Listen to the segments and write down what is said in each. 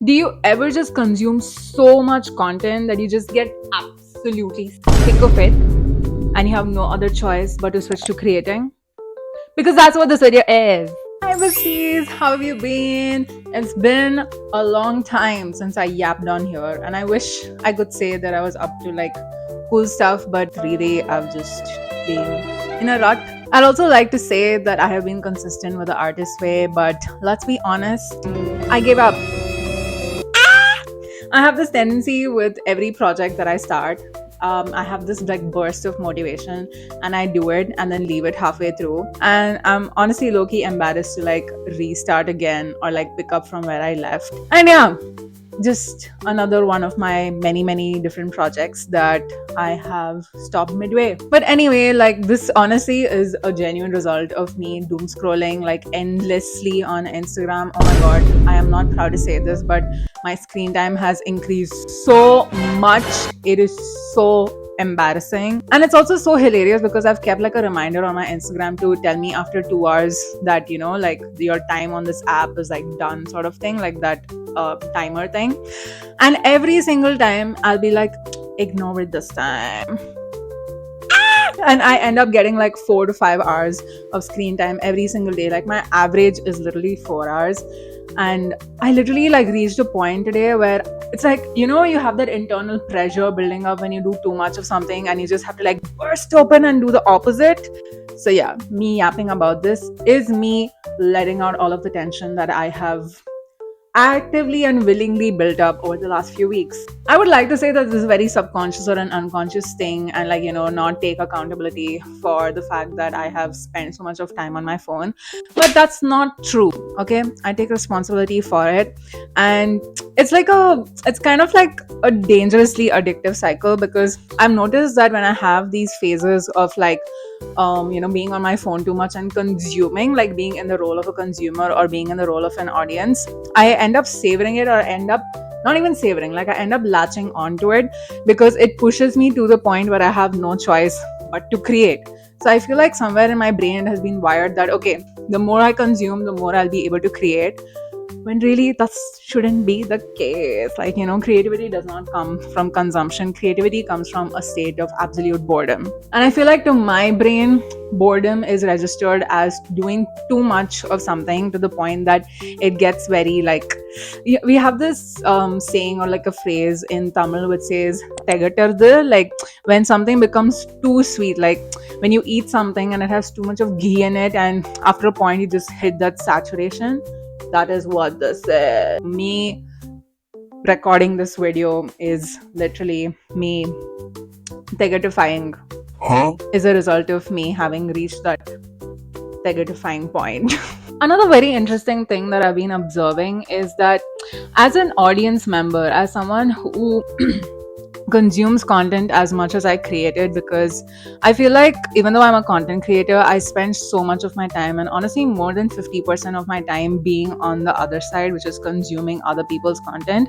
Do you ever just consume so much content that you just get absolutely sick of it and you have no other choice but to switch to creating? Because that's what this video is. Hi, besties, how have you been? It's been a long time since I yapped on here, and I wish I could say that I was up to like cool stuff, but really, I've just been in a rut. I'd also like to say that I have been consistent with the artist way, but let's be honest, I gave up. I have this tendency with every project that I start. I have this like burst of motivation and I do it and then leave it halfway through. And I'm honestly low-key embarrassed to like restart again or like pick up from where I left. And yeah, just another one of my many different projects that I have stopped midway. But anyway, like this honestly is a genuine result of me doom scrolling like endlessly on Instagram. Oh my god, I am not proud to say this, but my screen time has increased so much. It is so embarrassing, and it's also so hilarious because I've kept like a reminder on my Instagram to tell me after 2 hours that like your time on this app is like done, sort of thing, like that timer thing. And every single time I'll be like, ignore it this time. And I end up getting like 4 to 5 hours of screen time every single day. Like my average is literally 4 hours. And I literally like reached a point today where it's like, you have that internal pressure building up when you do too much of something and you just have to like burst open and do the opposite. So yeah, me yapping about this is me letting out all of the tension that I have actively and willingly built up over the last few weeks. I would like to say that this is a very subconscious or an unconscious thing, and like not take accountability for the fact that I have spent so much of time on my phone. But that's not true. Okay, I take responsibility for it, and it's kind of like a dangerously addictive cycle, because I've noticed that when I have these phases of like being on my phone too much and consuming, like being in the role of a consumer or being in the role of an audience, I end up savoring it, or end up not even savoring, like I end up latching onto it because it pushes me to the point where I have no choice but to create. So I feel like somewhere in my brain it has been wired that okay, the more I consume, the more I'll be able to create, when really that shouldn't be the case. Like creativity does not come from consumption. Creativity comes from a state of absolute boredom, and I feel like to my brain, boredom is registered as doing too much of something to the point that it gets very like, we have this saying or like a phrase in Tamil which says tegatardu, like when something becomes too sweet, like when you eat something and it has too much of ghee in it and after a point you just hit that saturation. That is what this is. Me recording this video is literally me tegatifying. Is a result of me having reached that tegatifying point. Another very interesting thing that I've been observing is that as an audience member, as someone who consumes content as much as I created, because I feel like even though I'm a content creator, I spend so much of my time, and honestly more than 50% of my time, being on the other side, which is consuming other people's content.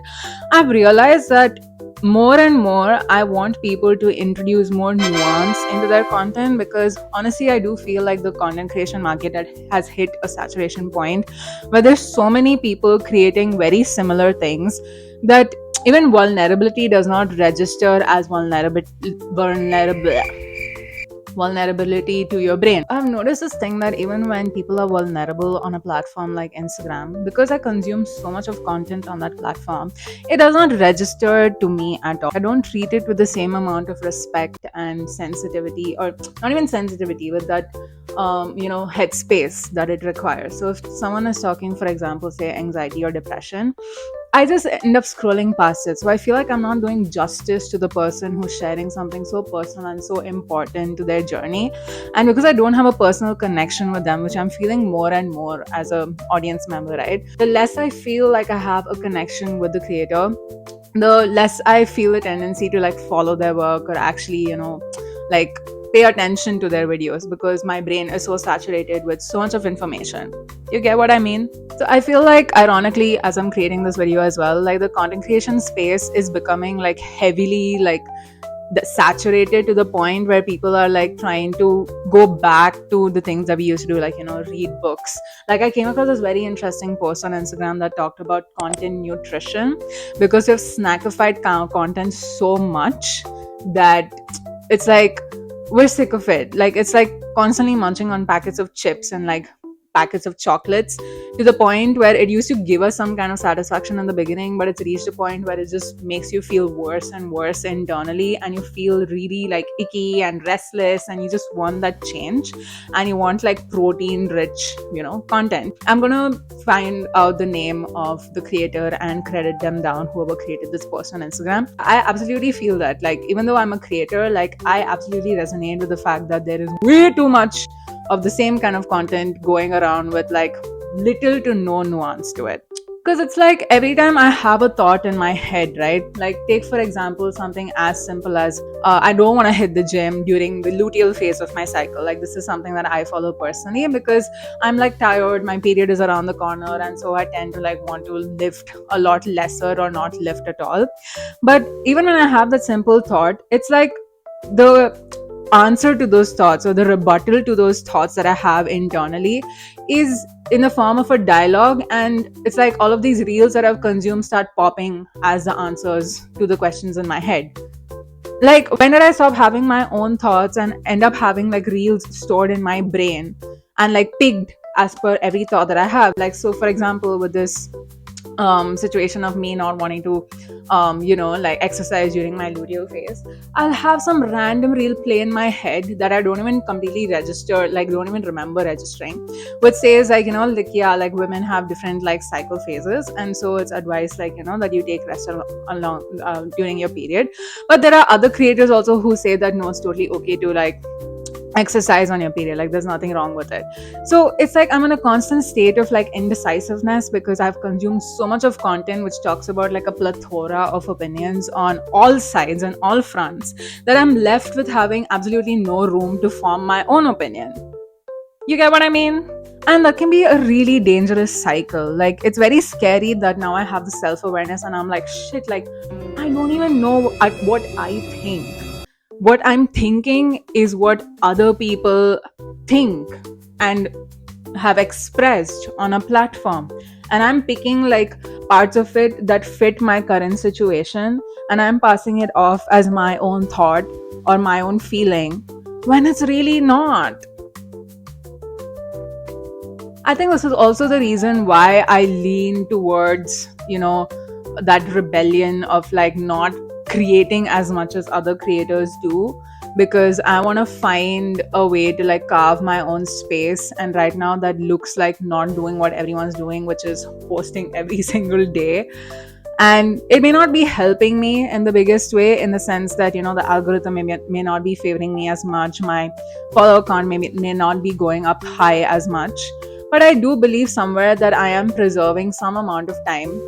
I've realized that more and more I want people to introduce more nuance into their content, because honestly I do feel like the content creation market has hit a saturation point where there's so many people creating very similar things that even vulnerability does not register as vulnerability to your brain. I've noticed this thing that even when people are vulnerable on a platform like Instagram, because I consume so much of content on that platform, it does not register to me at all. I don't treat it with the same amount of respect and sensitivity, or not even sensitivity, with that headspace that it requires. So if someone is talking, for example, say anxiety or depression, I just end up scrolling past it. So I feel like I'm not doing justice to the person who's sharing something so personal and so important to their journey. And because I don't have a personal connection with them, which I'm feeling more and more as an audience member, right? The less I feel like I have a connection with the creator, the less I feel a tendency to like follow their work or actually, like pay attention to their videos, because my brain is so saturated with so much of information. You get what I mean? So I feel like, ironically, as I'm creating this video as well, like the content creation space is becoming like heavily like saturated to the point where people are like trying to go back to the things that we used to do, like, read books. Like, I came across this very interesting post on Instagram that talked about content nutrition, because we've snackified content so much that it's like we're sick of it. Like, it's like constantly munching on packets of chips and like packets of chocolates, to the point where it used to give us some kind of satisfaction in the beginning, but it's reached a point where it just makes you feel worse and worse internally, and you feel really like icky and restless, and you just want that change, and you want like protein rich, content. I'm gonna find out the name of the creator and credit them down, whoever created this post on Instagram. I absolutely feel that, like, even though I'm a creator, like, I absolutely resonate with the fact that there is way too much of the same kind of content going around with like little to no nuance to it. Because it's like every time I have a thought in my head, right? Like, take for example something as simple as I don't want to hit the gym during the luteal phase of my cycle. Like, this is something that I follow personally because I'm like tired, my period is around the corner, and so I tend to like want to lift a lot lesser or not lift at all. But even when I have that simple thought, it's like the answer to those thoughts, or the rebuttal to those thoughts that I have internally, is in the form of a dialogue. And it's like all of these reels that I've consumed start popping as the answers to the questions in my head. Like, when did I stop having my own thoughts and end up having like reels stored in my brain and like picked as per every thought that I have? Like, so for example, with this situation of me not wanting to like exercise during my luteal phase, I'll have some random reel play in my head that I don't even completely register, like don't even remember registering, which says like, like, yeah, like women have different like cycle phases, and so it's advised like, that you take rest along during your period. But there are other creators also who say that no, it's totally okay to like exercise on your period, like there's nothing wrong with it. So it's like I'm in a constant state of like indecisiveness, because I've consumed so much of content which talks about like a plethora of opinions on all sides and all fronts, that I'm left with having absolutely no room to form my own opinion. You get what I mean? And that can be a really dangerous cycle. Like, it's very scary that now I have the self-awareness and I'm like, shit, like I don't even know what I think. What I'm thinking is what other people think and have expressed on a platform. And I'm picking like parts of it that fit my current situation, and I'm passing it off as my own thought or my own feeling, when it's really not. I think this is also the reason why I lean towards, that rebellion of like not creating as much as other creators do, because I want to find a way to like carve my own space. And right now that looks like not doing what everyone's doing, which is posting every single day. And it may not be helping me in the biggest way, in the sense that, the algorithm may not be favoring me as much. My follower count may not be going up high as much. But I do believe somewhere that I am preserving some amount of time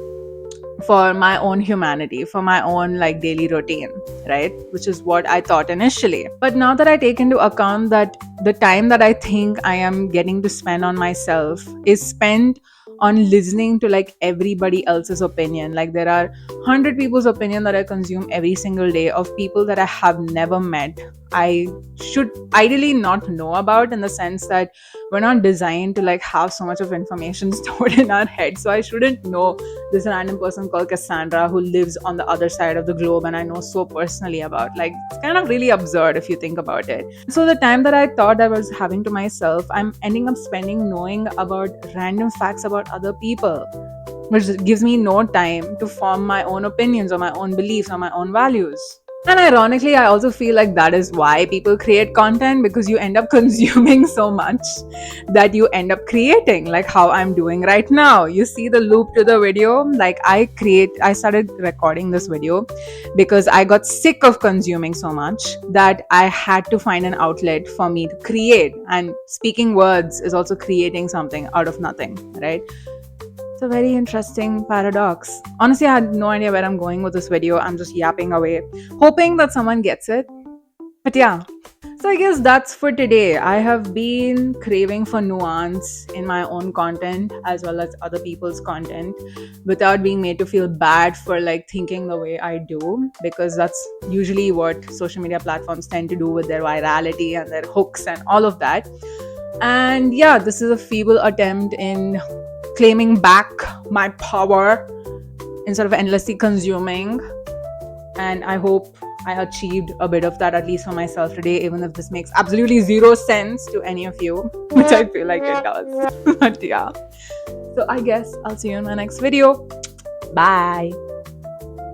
for my own humanity, for my own like daily routine, right? Which is what I thought initially. But now that I take into account that the time that I think I am getting to spend on myself is spent on listening to like everybody else's opinion. Like, there are 100 people's opinion that I consume every single day, of people that I have never met, I should ideally not know about, in the sense that we're not designed to like have so much of information stored in our head. So I shouldn't know this random person called Cassandra who lives on the other side of the globe and I know so personally about. Like, it's kind of really absurd if you think about it. So the time that I thought I was having to myself, I'm ending up spending knowing about random facts about other people, which gives me no time to form my own opinions or my own beliefs or my own values. And ironically, I also feel like that is why people create content, because you end up consuming so much that you end up creating, like how I'm doing right now. You see the loop to the video. Like, I started recording this video because I got sick of consuming so much that I had to find an outlet for me to create. And speaking words is also creating something out of nothing, right? It's a very interesting paradox. Honestly, I had no idea where I'm going with this video. I'm just yapping away, hoping that someone gets it. But yeah, So I guess that's for today. I have been craving for nuance in my own content as well as other people's content without being made to feel bad for like thinking the way I do, because that's usually what social media platforms tend to do with their virality and their hooks and all of that. And yeah, this is a feeble attempt in claiming back my power instead of endlessly consuming. And I hope I achieved a bit of that, at least for myself today, even if this makes absolutely zero sense to any of you, which I feel like it does. But yeah. So I guess I'll see you in my next video. Bye.